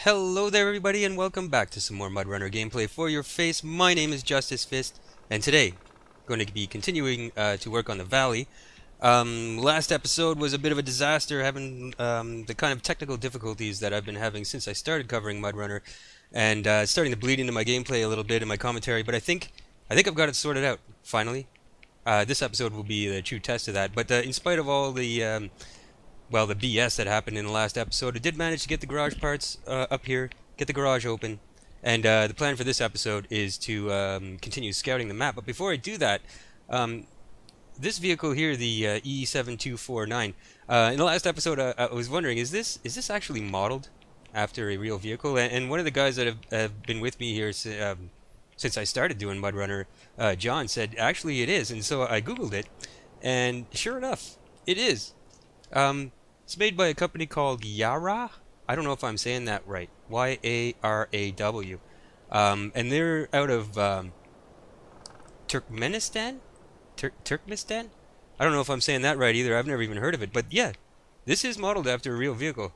Hello there everybody and welcome back to some more MudRunner gameplay for your face. My name is Justice Fist and today I'm going to be continuing to work on the valley. Last episode was a bit of a disaster, having the kind of technical difficulties that I've been having since I started covering MudRunner, and it's starting to bleed into my gameplay a little bit in my commentary, but I think I've got it sorted out finally. This episode will be the true test of that, but in spite of all the the BS that happened in the last episode, I did manage to get the garage parts up here, get the garage open, and the plan for this episode is to continue scouting the map. But before I do that, this vehicle here, the E7249, in the last episode I was wondering, is this actually modeled after a real vehicle? And one of the guys that have been with me here since I started doing MudRunner, John, said actually it is, and so I googled it, and sure enough, it is. It's made by a company called Yara. I don't know if I'm saying that right. Y-A-R-A-W. And they're out of Turkmenistan? Turkmenistan? I don't know if I'm saying that right either. I've never even heard of it. But yeah, this is modeled after a real vehicle.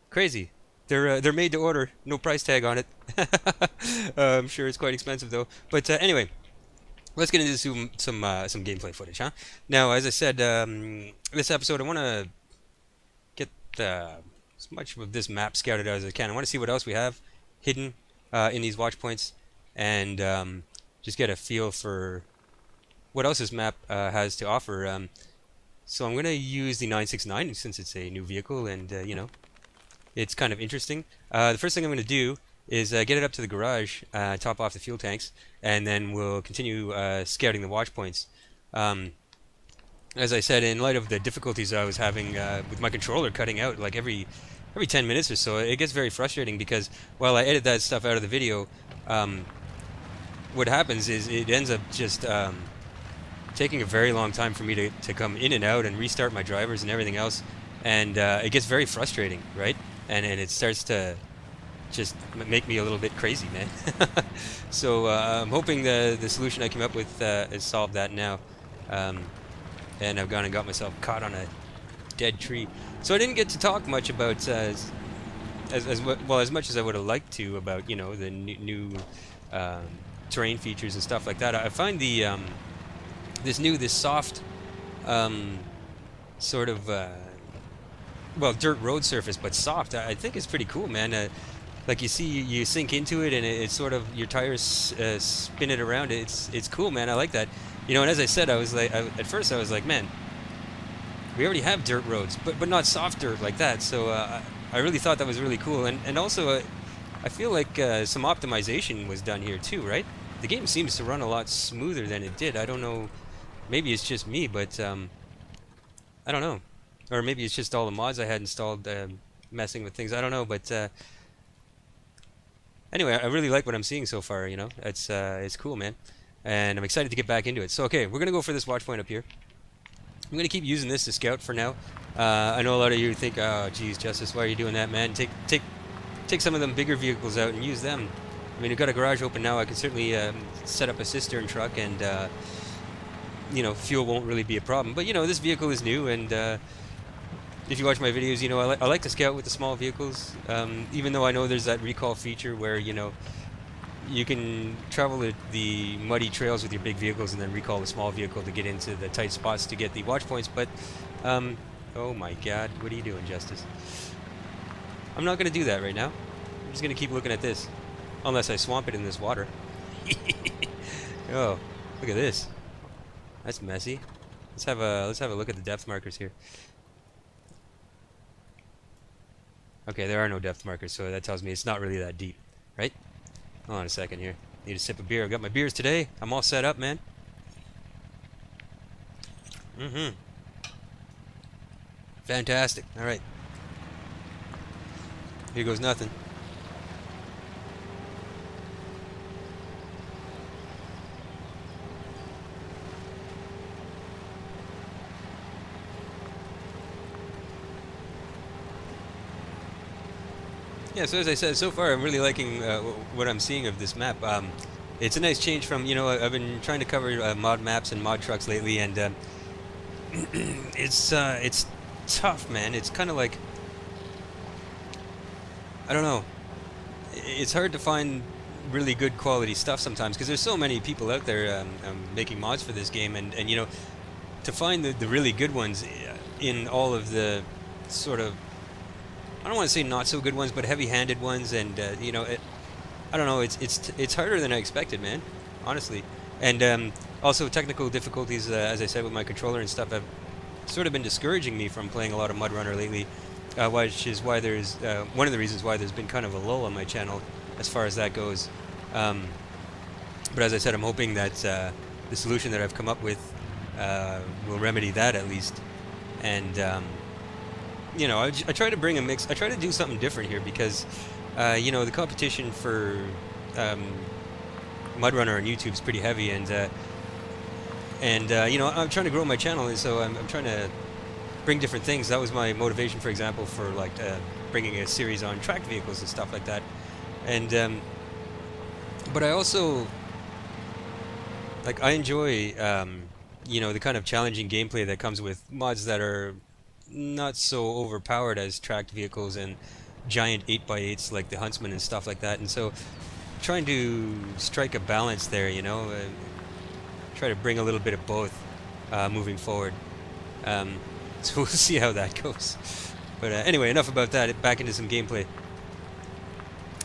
Crazy. They're made to order. No price tag on it. I'm sure it's quite expensive though. But anyway. Let's get into some gameplay footage, huh? Now, as I said, this episode I want to get as much of this map scouted out as I can. I want to see what else we have hidden in these watch points, and just get a feel for what else this map has to offer. So I'm going to use the 969 since it's a new vehicle, and you know, it's kind of interesting. The first thing I'm going to do is get it up to the garage, top off the fuel tanks, and then we'll continue scouting the watch points. As I said, in light of the difficulties I was having with my controller cutting out like every 10 minutes or so, it gets very frustrating because while I edit that stuff out of the video, what happens is it ends up just taking a very long time for me to come in and out and restart my drivers and everything else, and it gets very frustrating, right? And it starts to just make me a little bit crazy, man. So I'm hoping the solution I came up with has solved that now. And I've gone and got myself caught on a dead tree. So I didn't get to talk much about as much as I would have liked to about, you know, the new terrain features and stuff like that. I find the this soft sort of dirt road surface, but soft. I think it's pretty cool, man. Like you see, you sink into it, and it's sort of your tires spin it around. It's cool, man. I like that. You know, and as I said, I was like, at first I was like, man, we already have dirt roads, but not soft dirt like that. So I really thought that was really cool, and also I feel like some optimization was done here too, right? The game seems to run a lot smoother than it did. I don't know, maybe it's just me, but I don't know, or maybe it's just all the mods I had installed messing with things. I don't know, but. Anyway, I really like what I'm seeing so far, you know. It's cool, man. And I'm excited to get back into it. So, okay, we're going to go for this watch point up here. I'm going to keep using this to scout for now. I know a lot of you think, oh, geez, Justice, why are you doing that, man? Take some of them bigger vehicles out and use them. I mean, I've got a garage open now. I can certainly set up a cistern truck and, you know, fuel won't really be a problem. But, you know, this vehicle is new, and if you watch my videos, you know, I like to scout with the small vehicles, even though I know there's that recall feature where, you know, you can travel the muddy trails with your big vehicles and then recall the small vehicle to get into the tight spots to get the watch points, but, oh my god, what are you doing, Justice? I'm not going to do that right now. I'm just going to keep looking at this, unless I swamp it in this water. Oh, look at this. That's messy. Let's have a look at the depth markers here. Okay, there are no depth markers, so that tells me it's not really that deep, right? Hold on a second here. Need a sip of beer. I've got my beers today. I'm all set up, man. Fantastic. All right. Here goes nothing. Yeah, so as I said, so far I'm really liking what I'm seeing of this map. It's a nice change from, you know, I've been trying to cover mod maps and mod trucks lately, and it's tough, man. It's kind of like I don't know. It's hard to find really good quality stuff sometimes because there's so many people out there making mods for this game, and you know, to find the really good ones in all of the sort of, I don't want to say not so good ones, but heavy-handed ones, and you know, I don't know. It's harder than I expected, man. Honestly, and also technical difficulties, as I said, with my controller and stuff, have sort of been discouraging me from playing a lot of MudRunner lately, which is why there's one of the reasons why there's been kind of a lull on my channel as far as that goes. But as I said, I'm hoping that the solution that I've come up with will remedy that at least, and you know, I try to bring a mix. I try to do something different here because, you know, the competition for MudRunner on YouTube is pretty heavy, and you know, I'm trying to grow my channel, and so I'm trying to bring different things. That was my motivation, for example, for like bringing a series on tracked vehicles and stuff like that. And but I also like, I enjoy you know, the kind of challenging gameplay that comes with mods that are not so overpowered as tracked vehicles and giant 8x8s like the Huntsman and stuff like that. And so trying to strike a balance there, you know, try to bring a little bit of both moving forward. So we'll see how that goes. But anyway, enough about that. Back into some gameplay.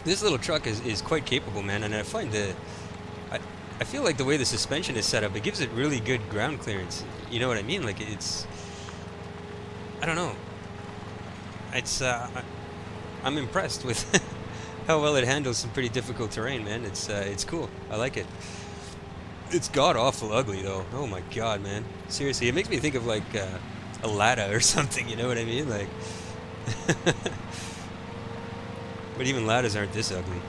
This little truck is quite capable, man, and I find I feel like the way the suspension is set up, it gives it really good ground clearance. You know what I mean? Like, it's, I don't know. It's I'm impressed with how well it handles some pretty difficult terrain, man. It's cool. I like it. It's god awful ugly though. Oh my god, man. Seriously, it makes me think of like a Lada or something. You know what I mean? Like, but even Ladas aren't this ugly.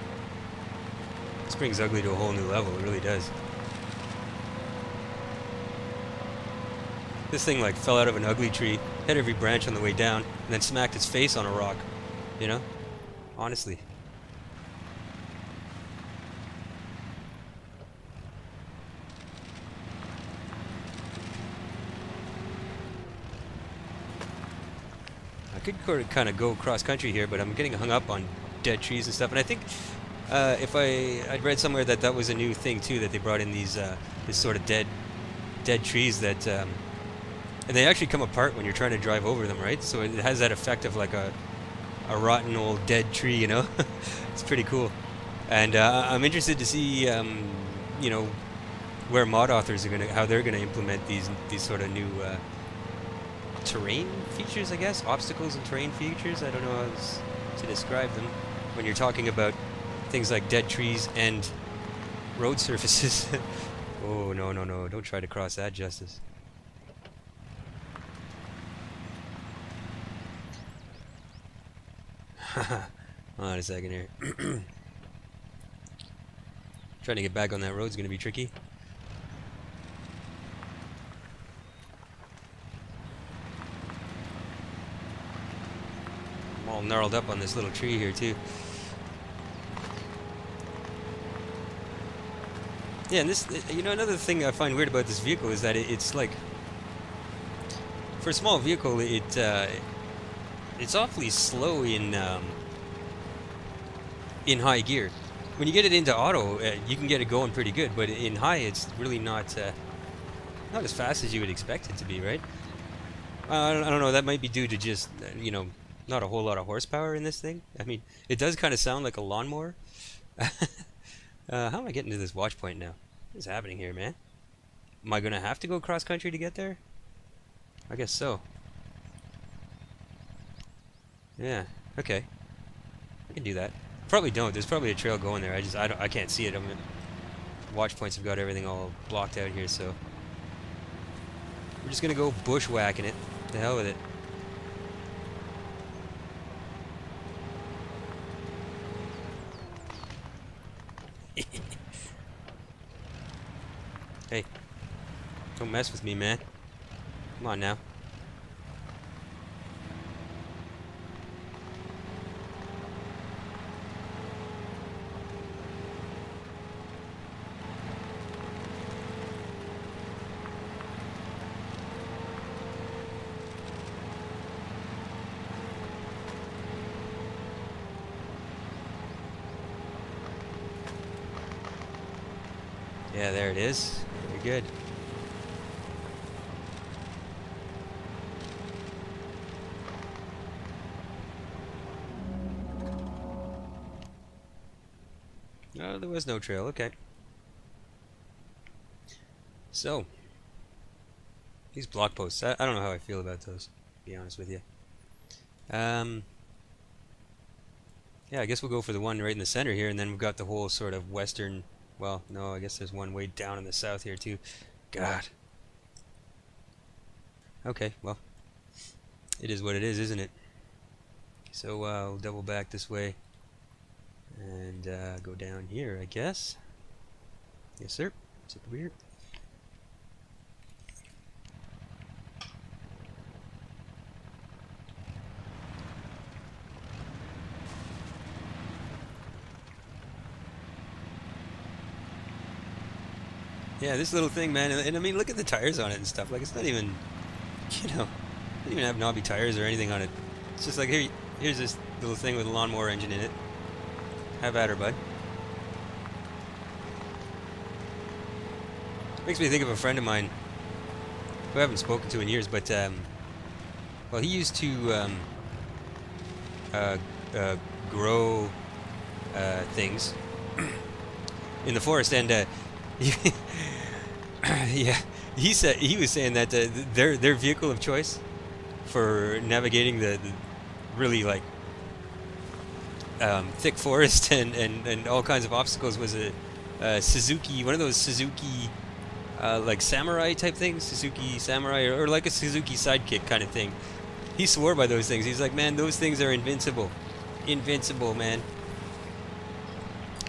This brings ugly to a whole new level. It really does. This thing like fell out of an ugly tree, hit every branch on the way down, and then smacked its face on a rock. You know? Honestly. I could kind of go cross country here, but I'm getting hung up on dead trees and stuff. And I think if I'd read somewhere that that was a new thing too, that they brought in these this sort of dead trees that and they actually come apart when you're trying to drive over them, right? So it has that effect of like a rotten old dead tree, you know. It's pretty cool. And I'm interested to see you know, where mod authors are how they're gonna implement these sort of new terrain features, I guess, obstacles and terrain features. I don't know how to describe them when you're talking about things like dead trees and road surfaces. Oh, no, no, no. Don't try to cross that, Justice. Hold on a second here. Trying to get back on that road is going to be tricky. I'm all gnarled up on this little tree here, too. Yeah, and this, you know, another thing I find weird about this vehicle is that it's like, for a small vehicle, it's awfully slow in high gear. When you get it into auto, you can get it going pretty good, but in high, it's really not as fast as you would expect it to be, right? I don't know. That might be due to just you know, not a whole lot of horsepower in this thing. I mean, it does kind of sound like a lawnmower. How am I getting to this watch point now? What's happening here, man? Am I gonna have to go cross country to get there? I guess so. Yeah. Okay. I can do that. Probably don't. There's probably a trail going there. I can't see it. Watch points have got everything all blocked out here, so we're just gonna go bushwhacking it. The hell with it. Hey, don't mess with me, man. Come on now. Yeah, there it is. Very good. Oh, there was no trail. Okay. So, these block posts. I don't know how I feel about those, to be honest with you. Yeah, I guess we'll go for the one right in the center here, and then we've got the whole sort of western... Well, no, I guess there's one way down in the south here, too. God. Okay, well, it is what it is, isn't it? So, we'll double back this way and go down here, I guess. Yes, sir. Zip over here. Yeah, this little thing, man, and I mean, look at the tires on it and stuff. Like, it's not even, you know, doesn't even have knobby tires or anything on it. It's just like, here's this little thing with a lawnmower engine in it. Have at her, bud. Makes me think of a friend of mine who I haven't spoken to in years, but, well, he used to grow things in the forest, and yeah, he was saying that their vehicle of choice for navigating the really like thick forest and all kinds of obstacles was a Suzuki, one of those Suzuki like samurai type things, Suzuki samurai, or like a Suzuki sidekick kind of thing. He swore by those things. He's like, man, those things are invincible, man.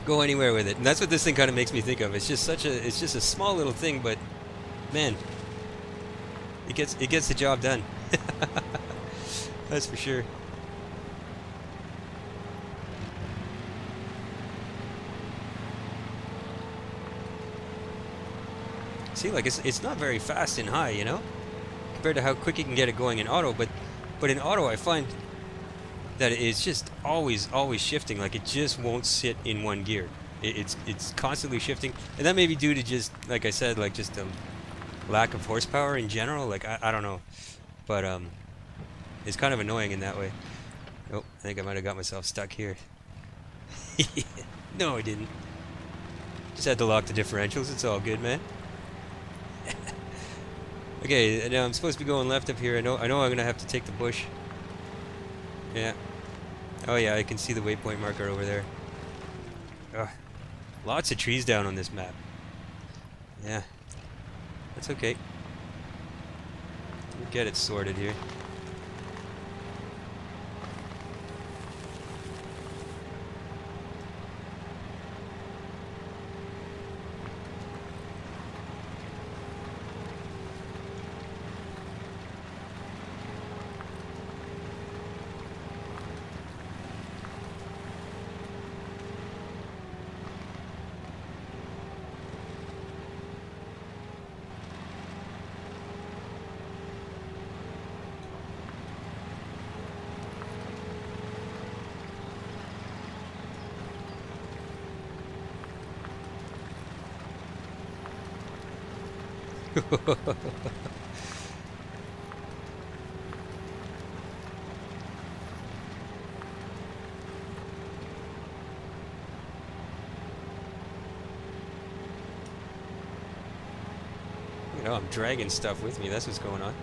Go anywhere with it, and that's what this thing kind of makes me think of. It's just it's just a small little thing, but man, it gets the job done. That's for sure. See, like it's not very fast in high, you know, compared to how quick you can get it going in auto. But in auto, I find that it's just always shifting. Like it just won't sit in one gear. It's constantly shifting, and that may be due to just, like I said, like just lack of horsepower in general. Like I don't know, but it's kind of annoying in that way. Oh, I think I might have got myself stuck here. No, I didn't. Just had to lock the differentials. It's all good, man. Okay, now I'm supposed to be going left up here. I know I'm gonna have to take the bush. Yeah. Oh yeah, I can see the waypoint marker over there. Ugh. Lots of trees down on this map. Yeah. That's okay. We'll get it sorted here. You know, I'm dragging stuff with me. That's what's going on.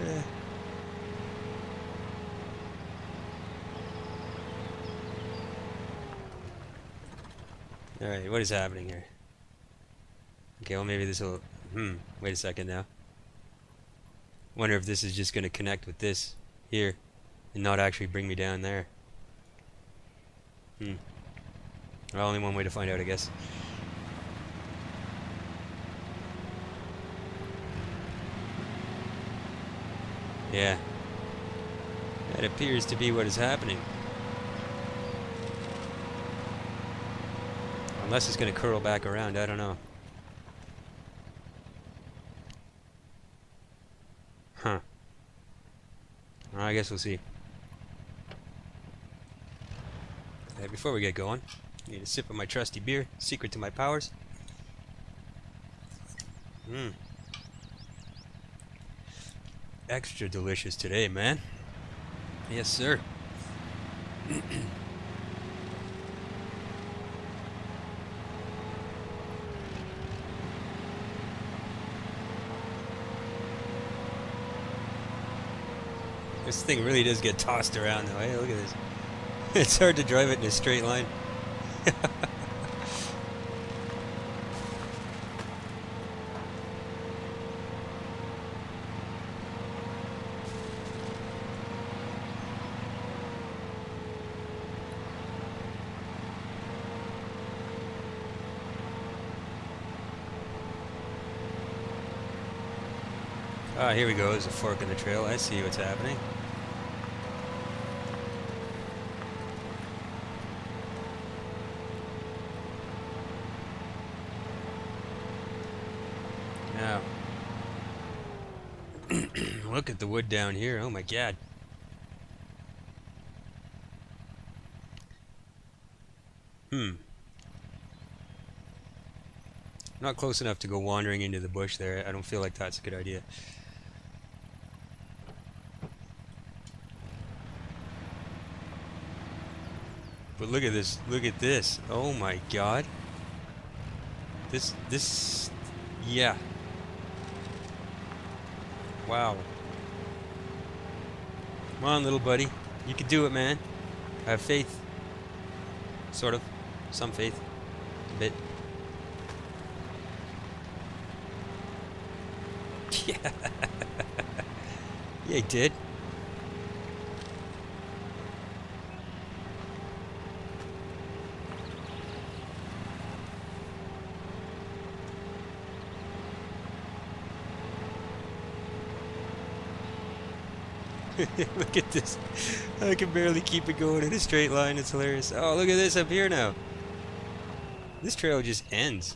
Yeah. Alright, what is happening here? Okay, well maybe this will... wait a second now. Wonder if this is just going to connect with this here and not actually bring me down there. Well, only one way to find out, I guess. Yeah. That appears to be what is happening. Unless it's going to curl back around, I don't know. Huh. Well, I guess we'll see. Before we get going, I need a sip of my trusty beer, secret to my powers. Mm. Extra delicious today, man. Yes, sir. This thing really does get tossed around though. Hey, look at this. It's hard to drive it in a straight line. Ah, here we go. There's a fork in the trail. I see what's happening. Now, look at the wood down here. Oh my god. Not close enough to go wandering into the bush there. I don't feel like that's a good idea. But look at this. Look at this. Oh my god. This, yeah. Wow. Come on, little buddy. You can do it, man. I have faith. Sort of. Some faith. A bit. Yeah. Yeah, he did. Look at this. I can barely keep it going in a straight line. It's hilarious. Oh, look at this up here now. This trail just ends.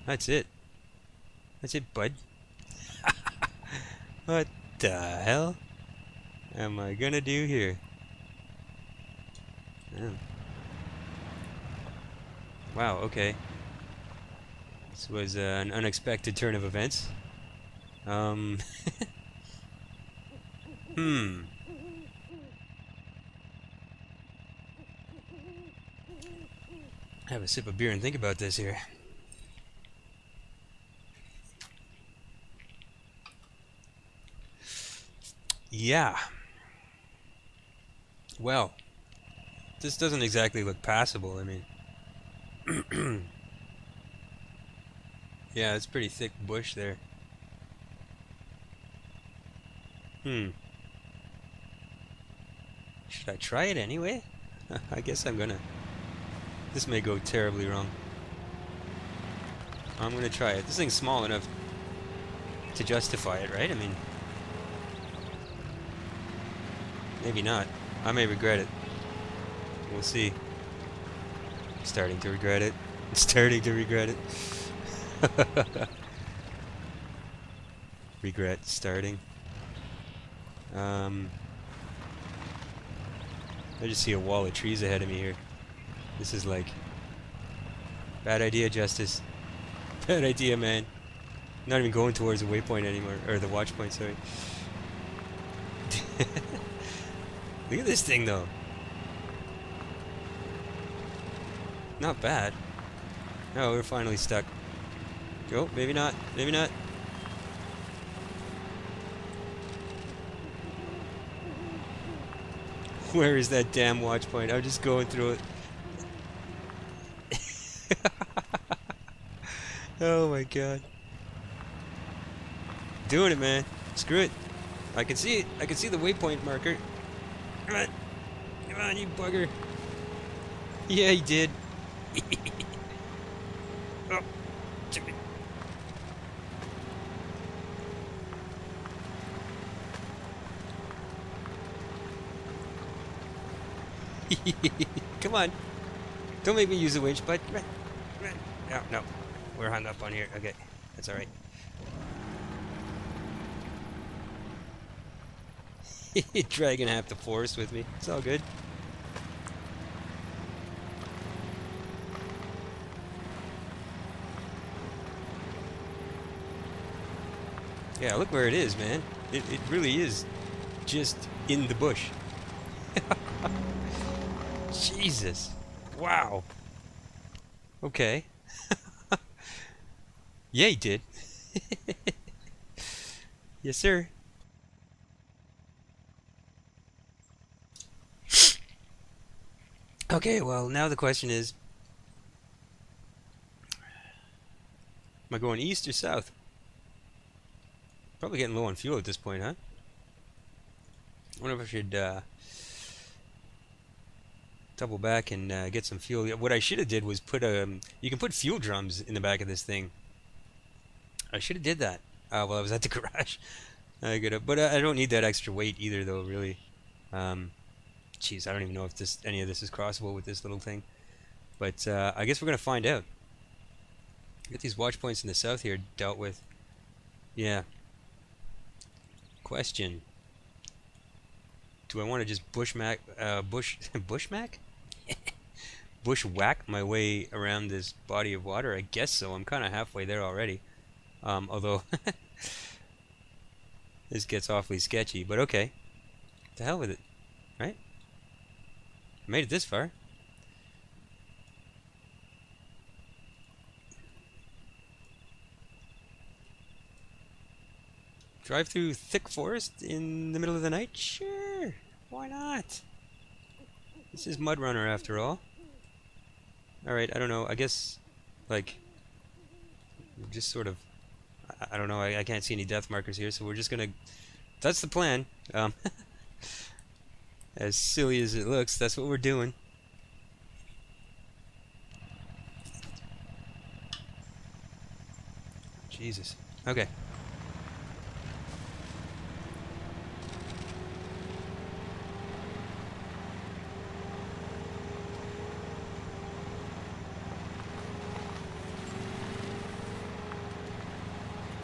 That's it. That's it, bud. What the hell am I gonna do here? Oh. Wow, okay. This was an unexpected turn of events. Have a sip of beer and think about this here. Yeah. Well, this doesn't exactly look passable. I mean, yeah, it's pretty thick bush there. Should I try it anyway? I guess I'm gonna. This may go terribly wrong. I'm gonna try it. This thing's small enough to justify it, right? I mean, maybe not. I may regret it. We'll see. Starting to regret it. Starting to regret it. Regret starting. I just see a wall of trees ahead of me here. This is like... Bad idea, Justice. Bad idea, man. Not even going towards the waypoint anymore. Or the watch point, sorry. Look at this thing, though. Not bad. Oh, we're finally stuck. Oh, maybe not. Maybe not. Where is that damn watch point? I'm just going through it. Oh my god. Doing it, man. Screw it. I can see it. I can see the waypoint marker. Come on. Come on, you bugger. Yeah, he did. Oh, Jimmy. Come on. Don't make me use the winch, bud. Come on. Come on. No, no. We're hung up on here. Okay. That's alright. Dragging half the forest with me. It's all good. Yeah, look where it is, man. It really is just in the bush. Jesus. Wow. Okay. Yeah, he did. Yes, sir. Okay, well, now the question is, am I going east or south? Probably getting low on fuel at this point, huh? I wonder if I should double back and get some fuel. What I should have did was put you can put fuel drums in the back of this thing. I should have did that while I was at the garage. I could have, but I don't need that extra weight either, though. Really, jeez, I don't even know if any of this is crossable with this little thing. But I guess we're gonna find out. Get these watch points in the south here dealt with. Yeah. Question: do I want to just bushwhack my way around this body of water? I guess so. I'm kind of halfway there already. Although this gets awfully sketchy, but okay. To hell with it, right? I made it this far. Drive through thick forest in the middle of the night? Sure. Why not? This is MudRunner after all. Alright, I don't know. I guess, like, just sort of, I don't know. I can't see any death markers here, so we're just gonna, that's the plan. As silly as it looks, that's what we're doing. Jesus. Okay.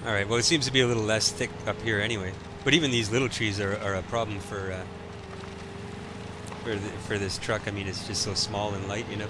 Alright, well it seems to be a little less thick up here anyway. But even these little trees are a problem for this truck. I mean, it's just so small and light, you know.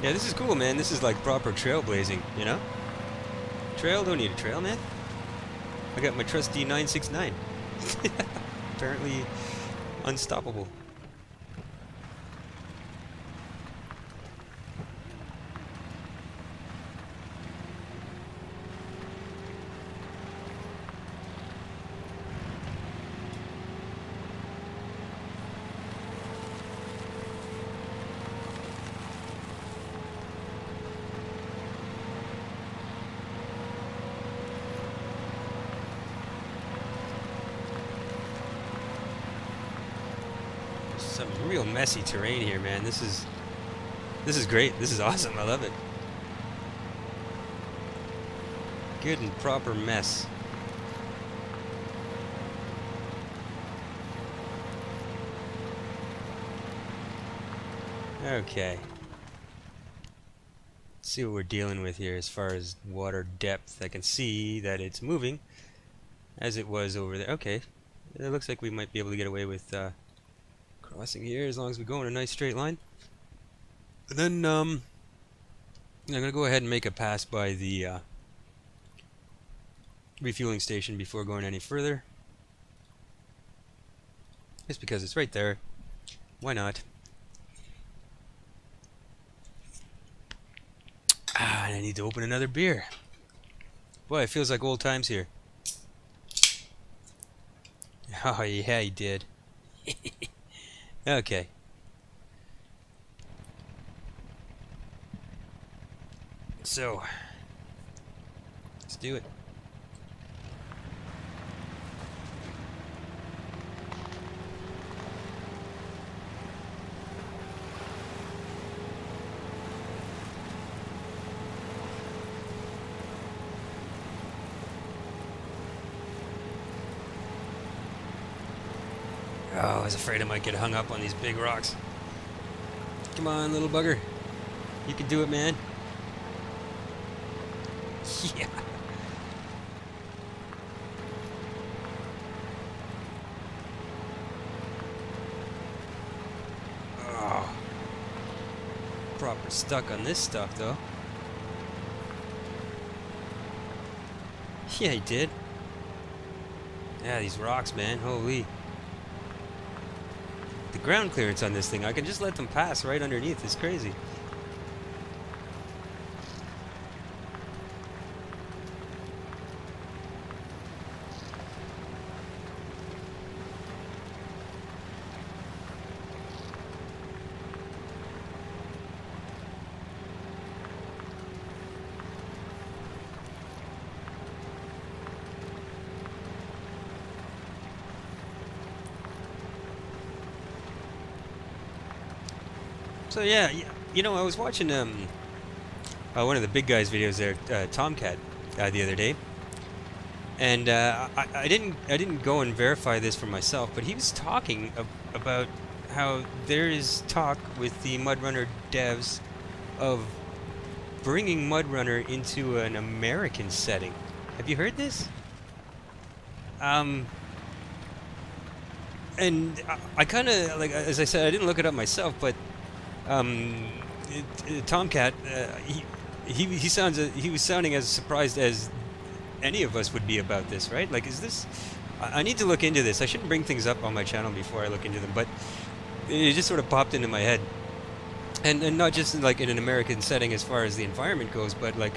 Yeah, this is cool, man. This is like proper trailblazing, you know? Trail, don't need a trail, man. I got my trusty 969. Apparently unstoppable. Some real messy terrain here, man. This is great. This is awesome. I love it. Good and proper mess. Okay. Let's see what we're dealing with here as far as water depth. I can see that it's moving as it was over there. Okay. It looks like we might be able to get away with crossing here as long as we go in a nice straight line. And then I'm gonna go ahead and make a pass by the refueling station before going any further. Just because it's right there. Why not? And I need to open another beer. Boy, it feels like old times here. Oh yeah, he did. Okay. So, let's do it. Oh, I was afraid I might get hung up on these big rocks. Come on, little bugger. You can do it, man. Yeah. Oh. Proper stuck on this stuff, though. Yeah, he did. Yeah, these rocks, man. Holy. The ground clearance on this thing, I can just let them pass right underneath. It's crazy. So yeah, you know, I was watching one of the big guys' videos there, Tomcat, the other day, and I didn't go and verify this for myself, but he was talking about how there is talk with the MudRunner devs of bringing MudRunner into an American setting. Have you heard this? And I kind of, like, as I said, I didn't look it up myself, but Tomcat, he was sounding as surprised as any of us would be about this, right? Like, is this? I need to look into this. I shouldn't bring things up on my channel before I look into them, but it just sort of popped into my head, and not just like in an American setting as far as the environment goes, but like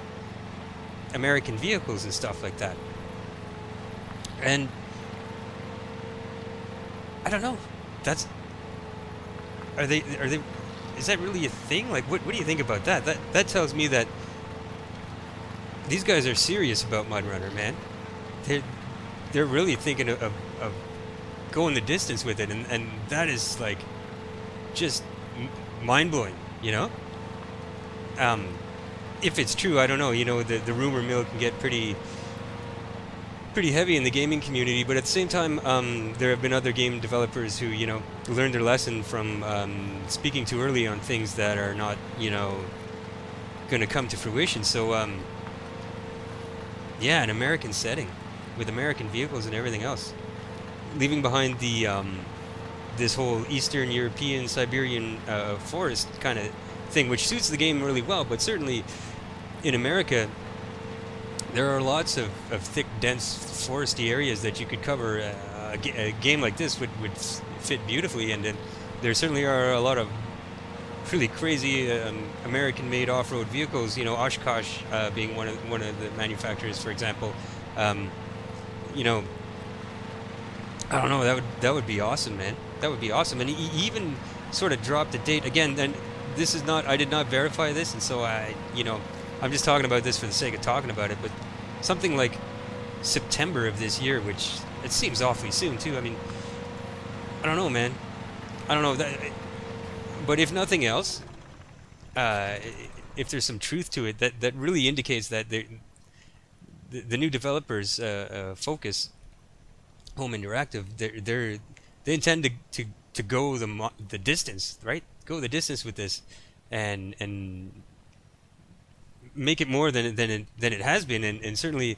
American vehicles and stuff like that. And I don't know. Are they? Is that really a thing? Like, what do you think about that? That tells me that these guys are serious about MudRunner, man. They're really thinking of going the distance with it, and that is like just mind blowing, you know. If it's true, I don't know. You know, the rumor mill can get pretty heavy in the gaming community, but at the same time, there have been other game developers who, you know, learned their lesson from speaking too early on things that are not, you know, going to come to fruition. So, yeah, an American setting with American vehicles and everything else, leaving behind the this whole Eastern European Siberian forest kind of thing, which suits the game really well. But certainly in America, there are lots of thick, dense, foresty areas that you could cover. A game like this would fit beautifully, and there certainly are a lot of really crazy American-made off-road vehicles. You know, Oshkosh being one of the manufacturers, for example. You know, I don't know. That would be awesome, man. That would be awesome. And he even sort of dropped a date again. And this is not. I did not verify this, and so I'm just talking about this for the sake of talking about it, but something like September of this year, which it seems awfully soon too. I mean, I don't know, man. I don't know. But if nothing else, if there's some truth to it, that really indicates that the new developers Focus Home Interactive, they intend to go the distance, right? Go the distance with this, and make it more than it has been, and certainly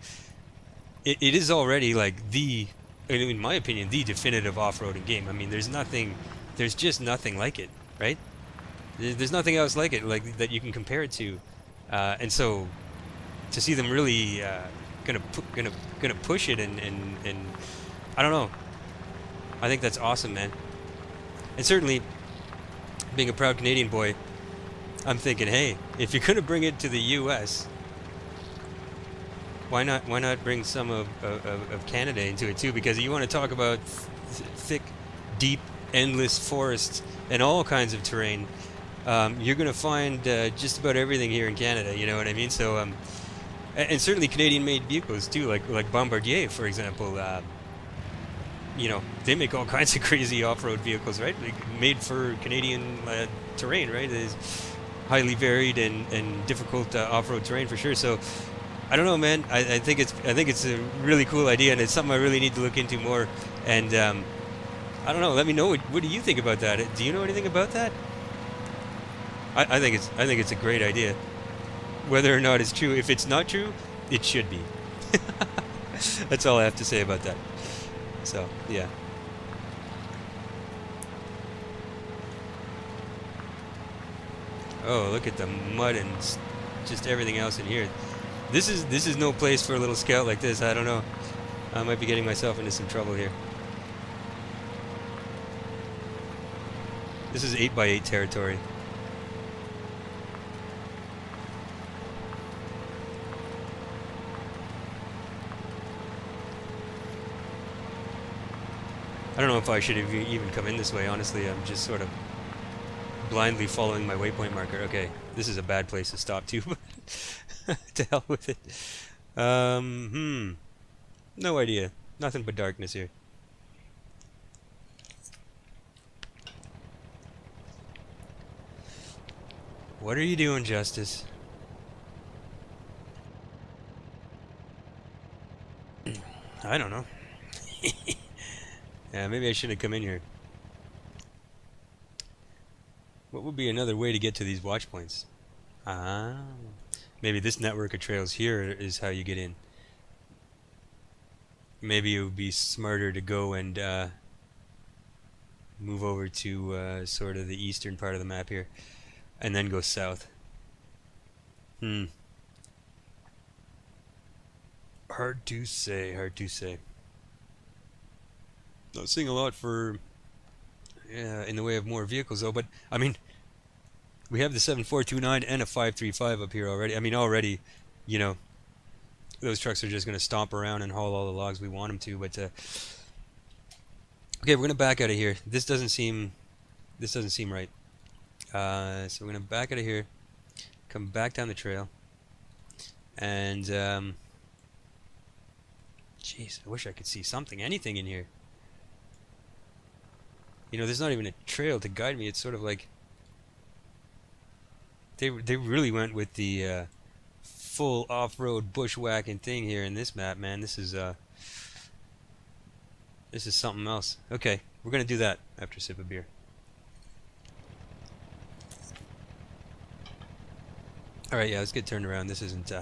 it is already like in my opinion, the definitive off-roading game. I mean, there's just nothing like it, right? There's nothing else like it, like that you can compare it to, and so to see them really gonna push it, and I don't know. I think that's awesome, man. And certainly, being a proud Canadian boy, I'm thinking, hey, if you're gonna bring it to the U.S., why not bring some of Canada into it too? Because you want to talk about thick, deep, endless forests and all kinds of terrain. you're gonna find just about everything here in Canada. You know what I mean? So and certainly Canadian-made vehicles too, like Bombardier, for example. You know, they make all kinds of crazy off-road vehicles, right? Like, made for Canadian terrain, right? It is highly varied and difficult off-road terrain for sure. So I don't know, man. I think it's a really cool idea, and it's something I really need to look into more. And I don't know. Let me know what do you think about that? Do you know anything about that? I think it's a great idea. Whether or not it's true, if it's not true, it should be. That's all I have to say about that. So yeah. Oh, look at the mud and just everything else in here. This is no place for a little scout like this. I don't know. I might be getting myself into some trouble here. This is 8x8 territory. I don't know if I should have even come in this way, honestly. I'm just sort of blindly following my waypoint marker. Okay, this is a bad place to stop too, but to hell with it. No idea. Nothing but darkness here. What are you doing, Justice? I don't know. Yeah, maybe I shouldn't have come in here. What would be another way to get to these watch points? Ah, maybe this network of trails here is how you get in. Maybe it would be smarter to go and move over to sort of the eastern part of the map here, and then go south. Hard to say, hard to say. Not seeing a lot for in the way of more vehicles though, but I mean, we have the 7429 and a 535 up here already. I mean, already, you know, those trucks are just going to stomp around and haul all the logs we want them to. But okay, we're going to back out of here. This doesn't seem right. So we're going to back out of here, come back down the trail, and jeez, I wish I could see something, anything in here. You know, there's not even a trail to guide me. It's sort of like they really went with the full off-road bushwhacking thing here in this map, man. This is something else. Okay, we're gonna do that after a sip of beer. All right, yeah, let's get turned around. This isn't.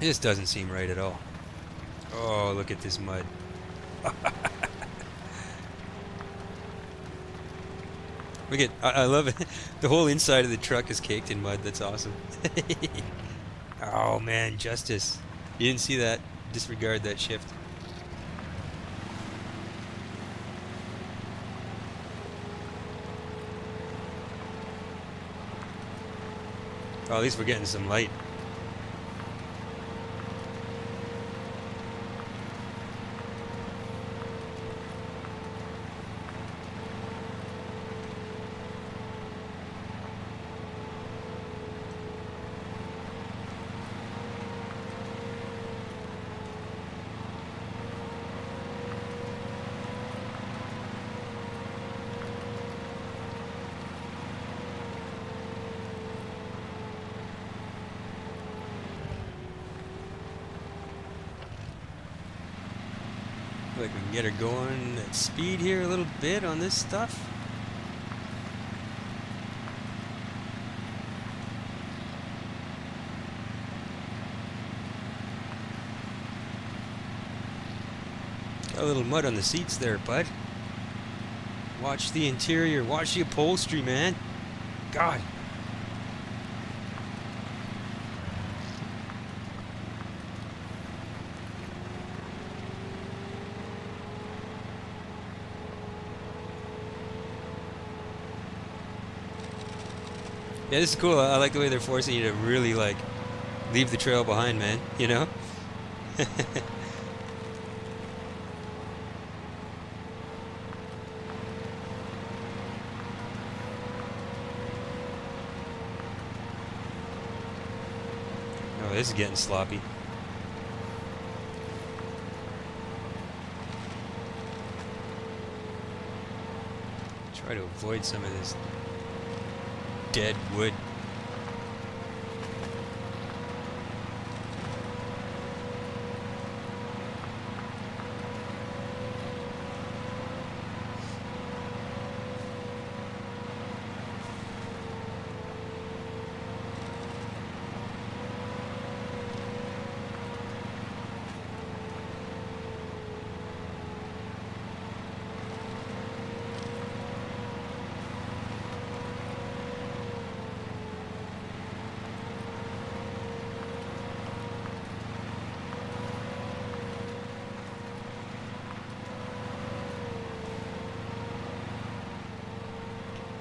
This doesn't seem right at all. Oh, look at this mud. Look at, I love it. The whole inside of the truck is caked in mud. That's awesome. Oh man, Justice. You didn't see that? Disregard that shift. Oh, at least we're getting some light. Like we can get her going at speed here a little bit on this stuff. Got a little mud on the seats there, bud. Watch the interior, watch the upholstery, man. God. Yeah, this is cool. I like the way they're forcing you to really, like, leave the trail behind, man. You know? Oh, this is getting sloppy. Try to avoid some of this dead wood.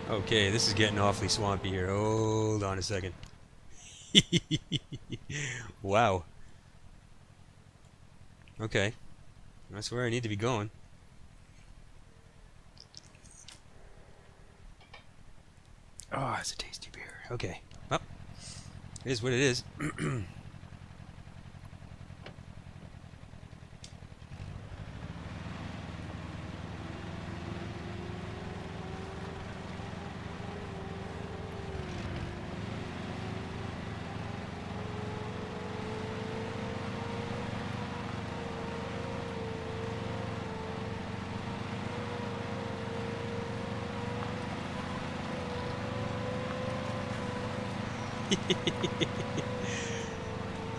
Okay, this is getting awfully swampy here. Hold on a second. Wow. Okay. That's where I need to be going. Oh, it's a tasty beer. Okay. Well, it is what it is.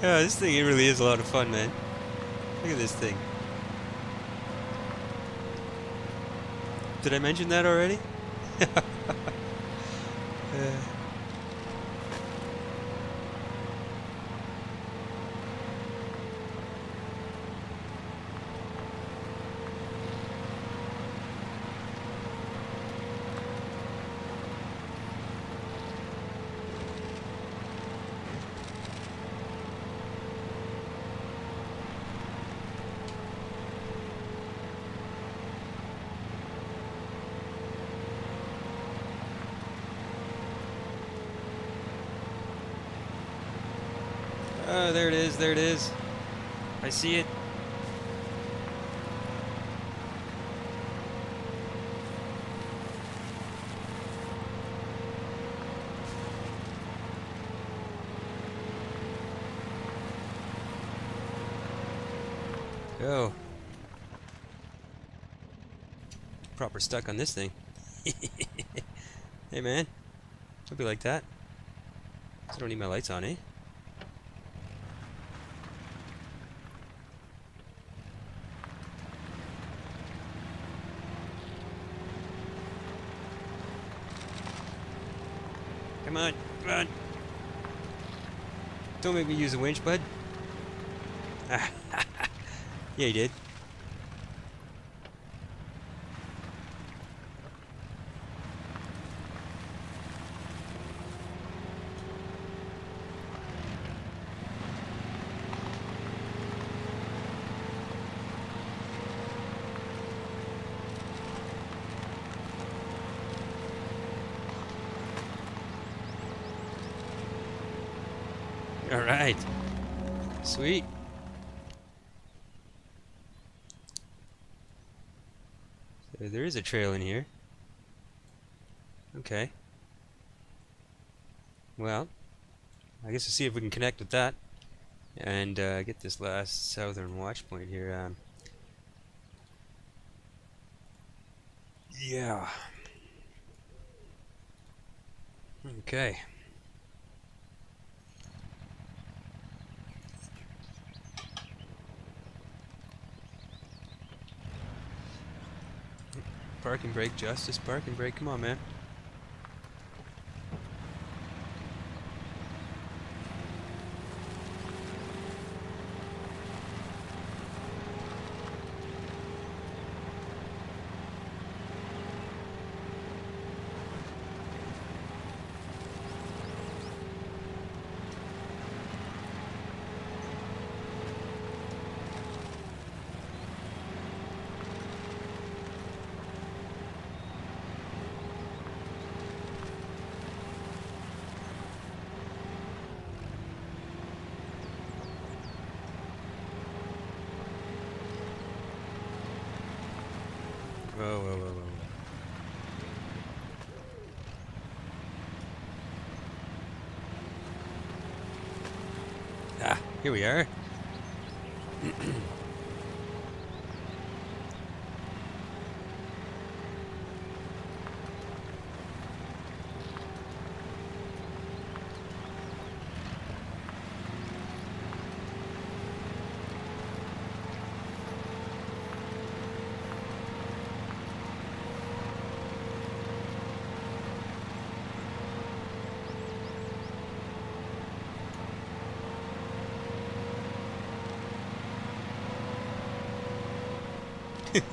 Yeah, this thing, it really is a lot of fun, man. Look at this thing. Did I mention that already? Oh, there it is, there it is. I see it. Go. Proper stuck on this thing. Hey man, don't be like that. I don't need my lights on, eh? Come on, come on. Don't make me use a winch, bud. Yeah, you did. All right. Sweet. So there is a trail in here. Okay. Well, I guess we'll see if we can connect with that and get this last southern watch point here. Yeah. Okay. Parking brake, Justice. Parking brake. Come on, man. Whoa, whoa, whoa, whoa. Ah, here we are.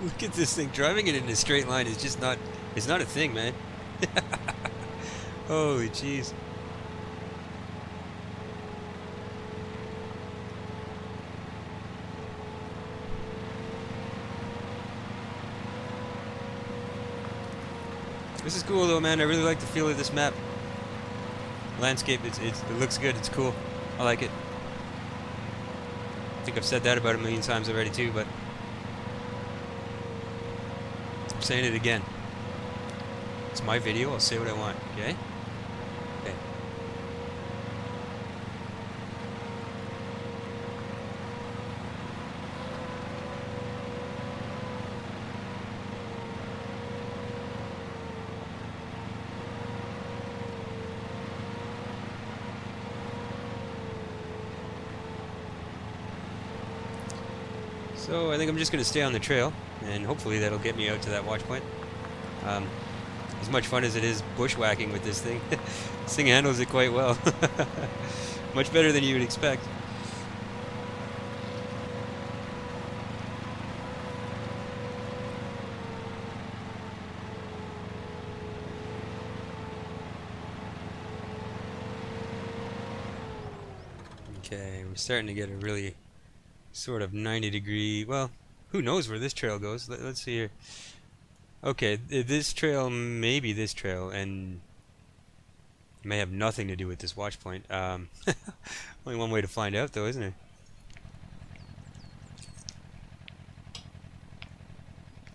Look at this thing. Driving it in a straight line is just not, it's not a thing, man. Holy jeez. This is cool though, man. I really like the feel of this map. Landscape, it looks good. It's cool. I like it. I think I've said that about a million times already too, but I'm saying it again. It's my video. I'll say what I want. Okay? Okay. So I think I'm just going to stay on the trail, and hopefully that'll get me out to that watch point. As much fun as it is bushwhacking with this thing, this thing handles it quite well. Much better than you would expect. Okay, we're starting to get a really sort of 90-degree, well, who knows where this trail goes. Let's see here. Okay, this trail may be this trail, and may have nothing to do with this watch point. Only one way to find out, though, isn't it?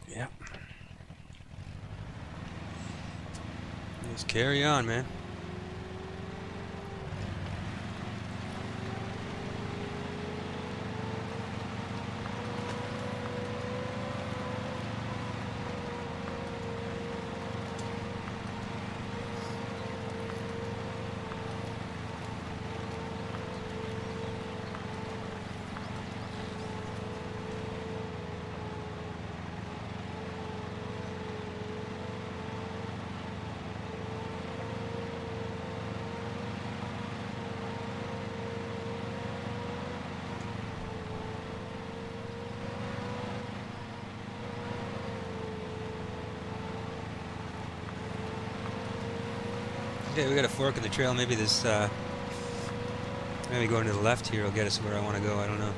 Yeah. Just carry on, man. Okay, we got a fork in the trail. Maybe this, maybe going to the left here will get us where I want to go. I don't know.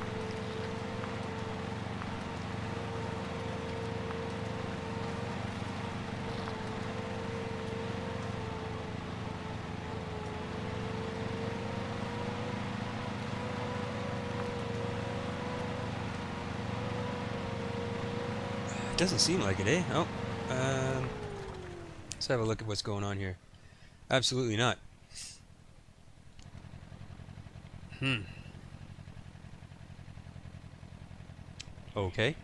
It doesn't seem like it, eh? Oh, let's have a look at what's going on here. Absolutely not. Okay.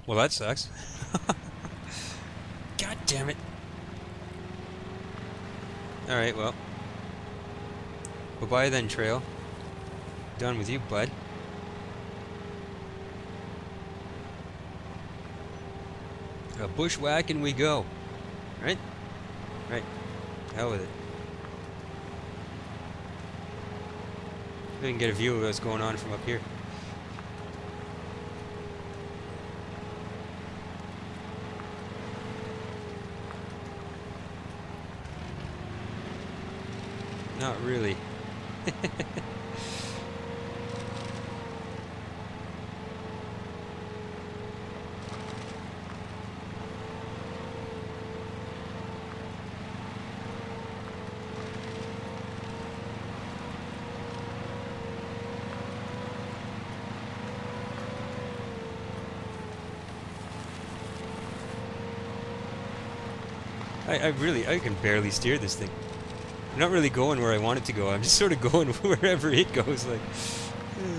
Well, that sucks. God damn it. Alright, well. Bye-bye then, trail. Done with you, bud. Bushwhacking we go. Right? Right. Hell with it. We can get a view of what's going on from up here. Not really. I can barely steer this thing. I'm not really going where I want it to go. I'm just sort of going wherever it goes. Like,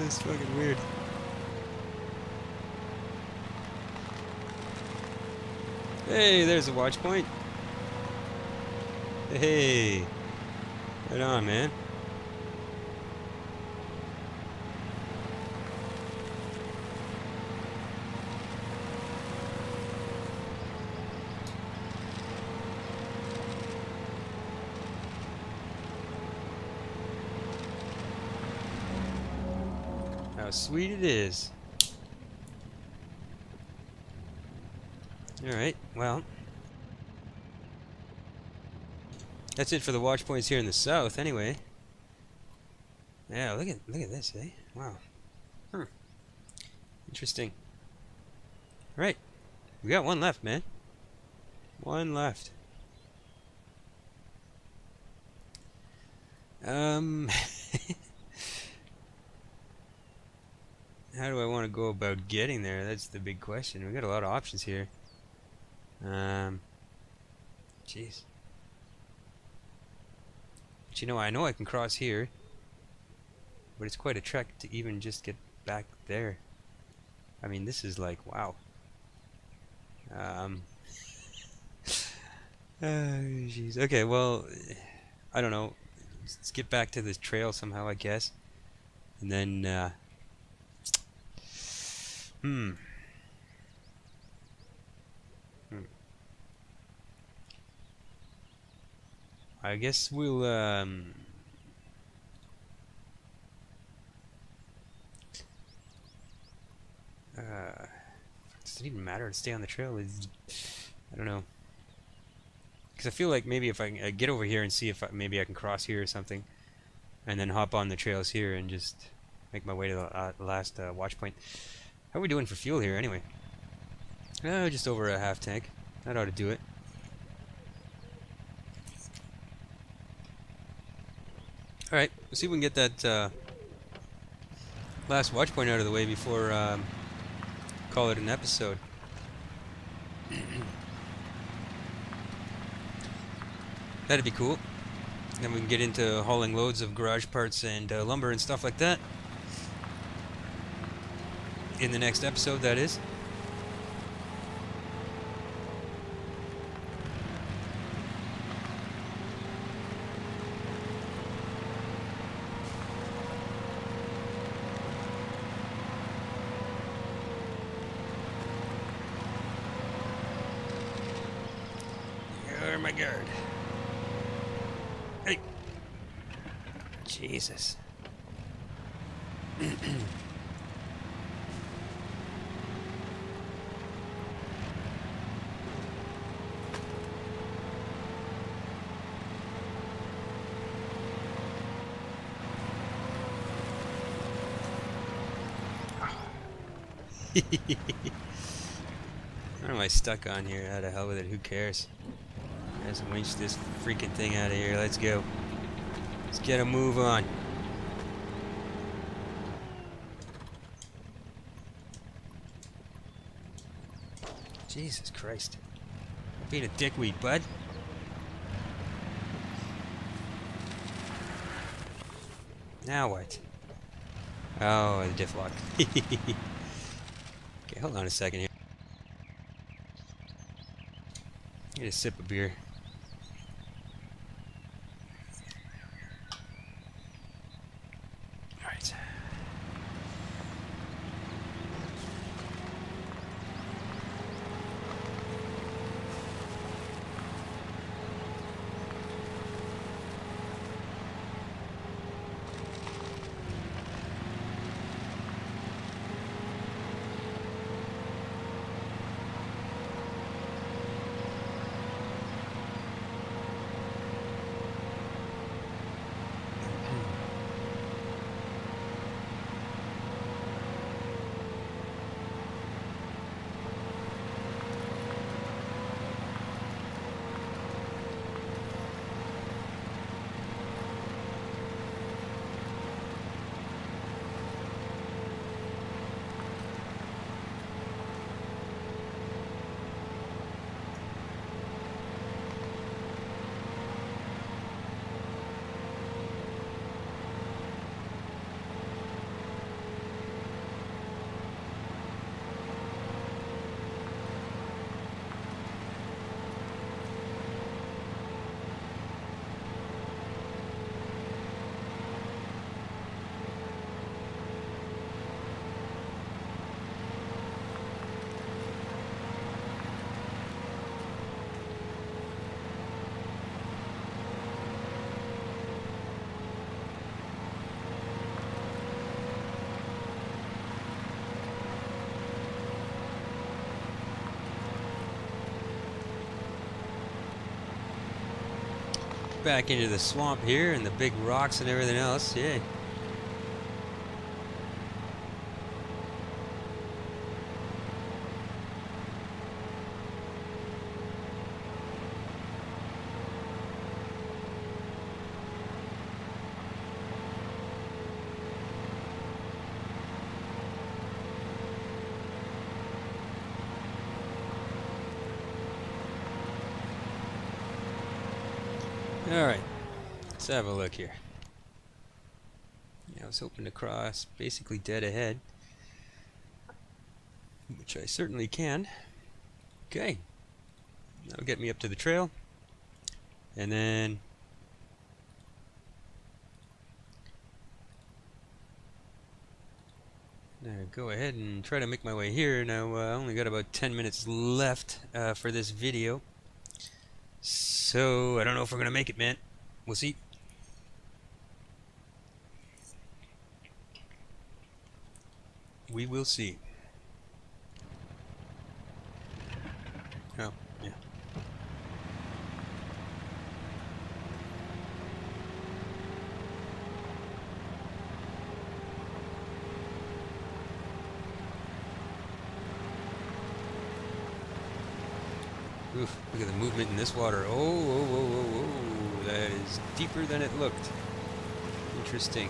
it's fucking weird. Hey, there's a watch point. Hey, right on, man. How sweet it is. Alright, well. That's it for the watch points here in the south, anyway. Yeah, look at this, eh? Wow. Interesting. Alright. We got one left, man. One left. How do I want to go about getting there? That's the big question. We got a lot of options here. Jeez. But you know I can cross here. But it's quite a trek to even just get back there. I mean, this is like, wow. Jeez. Okay, well, I don't know. Let's get back to this trail somehow, I guess. And then, I guess we'll, does it even matter to stay on the trail? I don't know. Because I feel like maybe if I can get over here and see if maybe I can cross here or something, and then hop on the trails here and just make my way to the last watch point. How are we doing for fuel here anyway? Just over a half tank. That ought to do it. Alright, let's see if we can get that last watch point out of the way before call it an episode. That'd be cool. Then we can get into hauling loads of garage parts and lumber and stuff like that. In the next episode, that is. You're my guard. Hey. Jesus. What am I stuck on here? Out of hell with it, who cares? Let's winch this freaking thing out of here. Let's go. Let's get a move on. Jesus Christ. Being a dickweed, bud. Now what? Oh, the diff lock. Okay, hold on a second here. Get a sip of beer. Alright. back into the swamp here and the big rocks and everything else. Yay. Alright, let's have a look here. Yeah, I was hoping to cross basically dead ahead, which I certainly can. Okay, that'll get me up to the trail, and then go ahead and try to make my way here. Now I only got about 10 minutes left for this video. So, I don't know if we're going to make it, man. We'll see. We will see. Oh, yeah. Oof, look at the movement in this water. Oh, that is deeper than it looked. Interesting.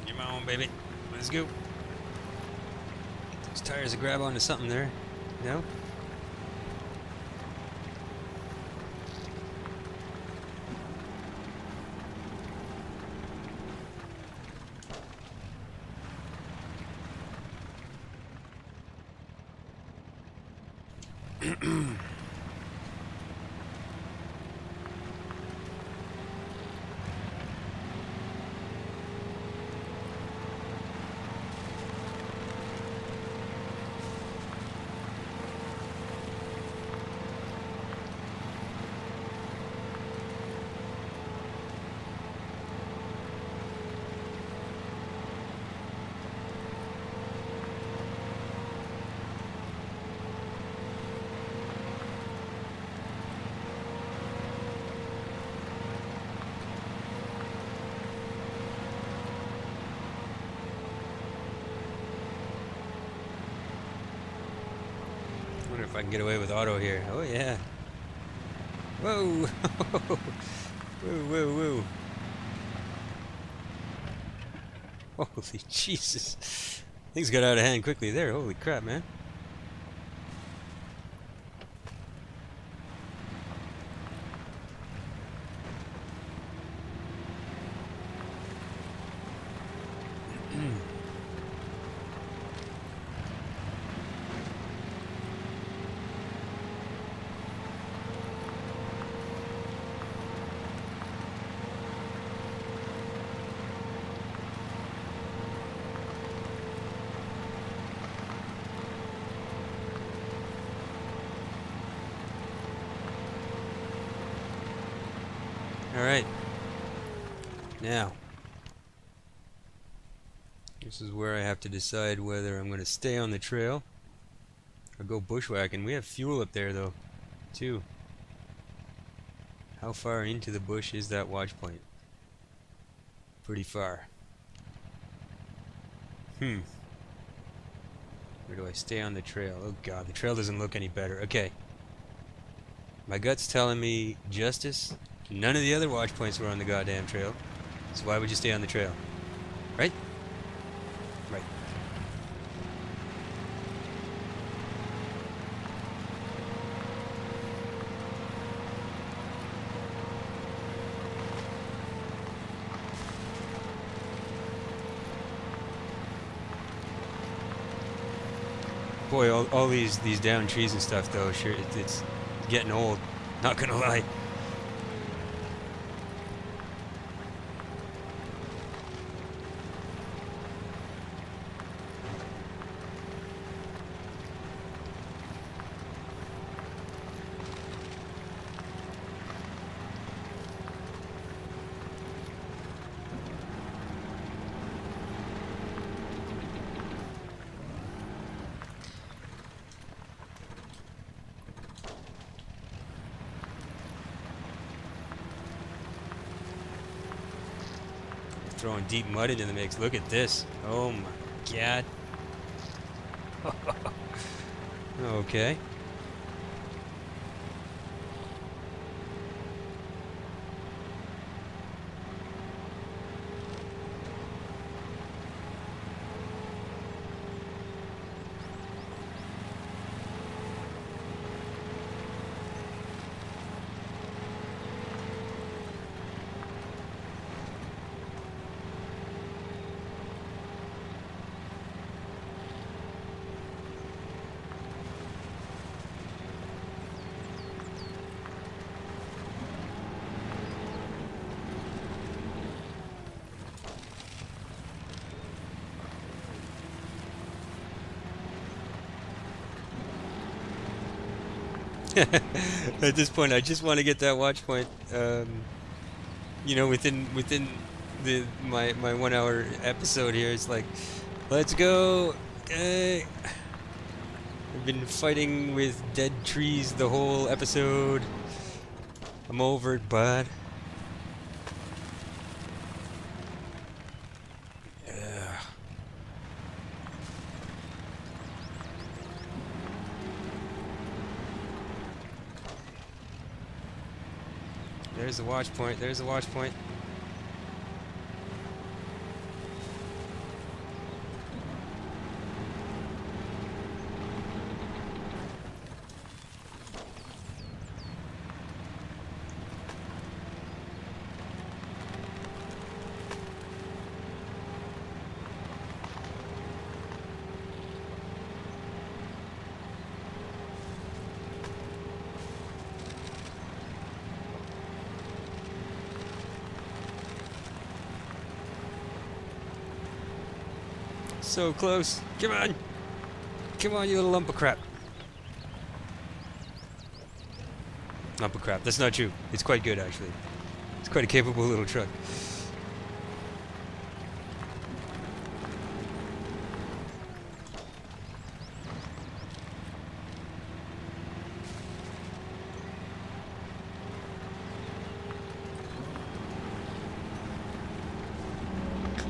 Come on, baby. Let's go. Those tires will grab onto something there. No? I wonder if I can get away with auto here. Oh yeah. Whoa! Whoa. Holy Jesus. Things got out of hand quickly there. Holy crap, man. Alright. Now, this is where I have to decide whether I'm going to stay on the trail or go bushwhacking. We have fuel up there, though, too. How far into the bush is that watch point? Pretty far. Where do I stay on the trail? Oh god, the trail doesn't look any better. Okay. My gut's telling me justice. None of the other watch points were on the goddamn trail. So why would you stay on the trail? Right? Right. Boy, all these down trees and stuff, though, sure, it's getting old. Not gonna lie. throwing deep mud into the mix. Look at this. Oh my god. Okay. At this point, I just want to get that watch point. You know, within my 1 hour episode here. It's like, let's go. I've been fighting with dead trees the whole episode. I'm over it, bud. There's the watch point. There's the watch point. So close. Come on. Come on, you little lump of crap. Lump of crap. That's not true. It's quite good, actually. It's quite a capable little truck.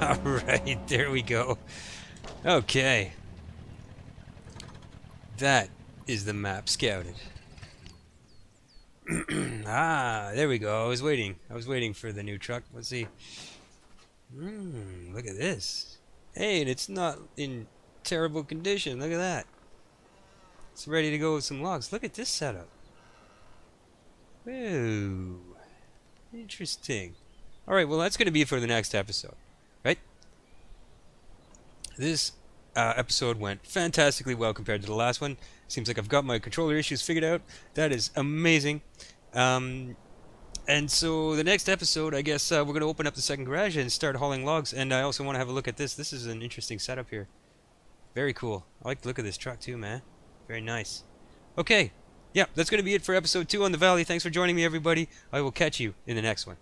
Alright, there we go. Okay. That is the map scouted. Ah, there we go. I was waiting for the new truck. Let's see. Look at this. Hey, and it's not in terrible condition. Look at that. It's ready to go with some logs. Look at this setup. Whoa. Interesting. Alright, well that's going to be it for the next episode. Right? This episode went fantastically well compared to the last one. Seems like I've got my controller issues figured out. That is amazing. And so the next episode, I guess we're going to open up the second garage and start hauling logs. And I also want to have a look at this. This is an interesting setup here. Very cool. I like the look of this truck too, man. Very nice. Okay. Yeah, that's going to be it for episode 2 on the Valley. Thanks for joining me, everybody. I will catch you in the next one.